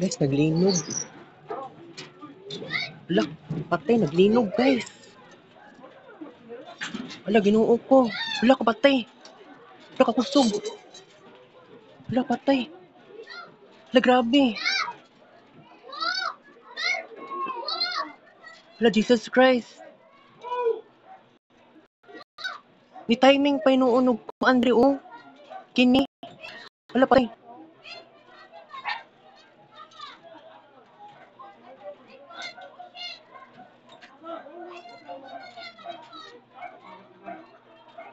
Guys, naglinog. Ala, patay, naglinog guys. Ala, Ginoo ko. Ala, kapatay. Ala, kakusog. Ala, patay. Ala, grabe. Ala, Jesus Christ. Ni timing pa inuunog ko, Andre, oh. Kini. Ala, patay.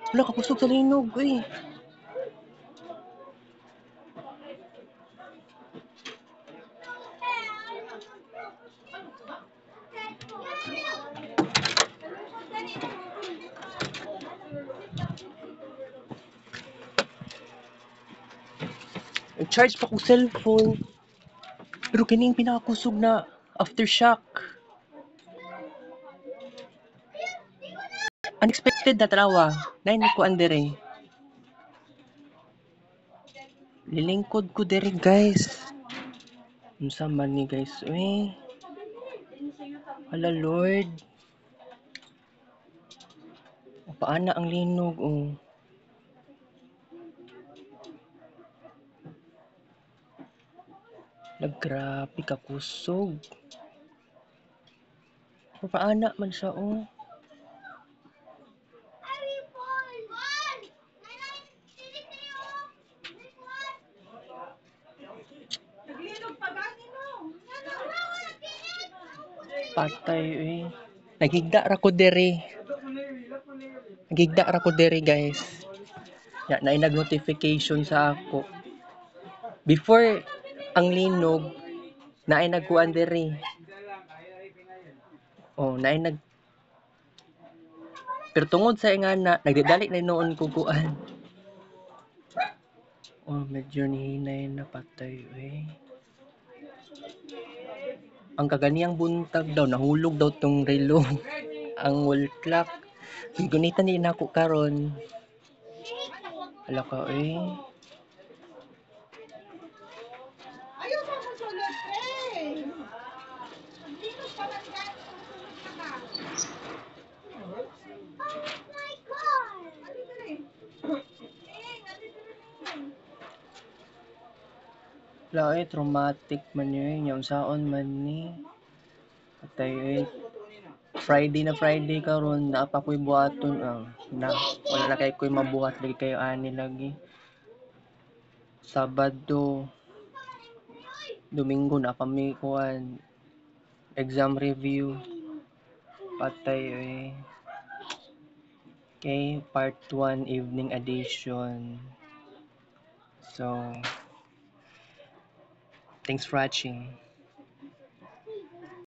Ala, kakusog sa linog, eh. Charge pa kong cellphone. Pero kining pinakakusog na aftershock. Unexpected na tanawa. Nain ko andere. Lilingkod ko dere guys. Unsa man ni guys? Uy. Hala Lord. Paana ang linog oh. Grabe ka kusog. Paana man siya oh. Patay eh. Nagigda ra ko dere. Nagigda ra ko dere guys. Ya na nag-notification sa ako. Before ang linog na ay nagkuan dere. Oh, na ay pero tungod sa ingana nagdidali na noon ko kuan. Oh, medyo nihinay na patay eh. Ang kaganiyang buntag daw nahulog daw tong relo. Ang wall clock. Gunitan din ako karon. Ala ka eh. Ayaw sa mo sulod eh. Wala eh, traumatic man yun. Yung saon man ni. Patay eh. Friday karon na pa ko'y buhaton na wala na kay ko'y mabuhat lagi kayo ani lagi. Sabado, Domingo na kami kuan exam review. Patay eh. Okay, part 1 evening edition. So, thanks for watching.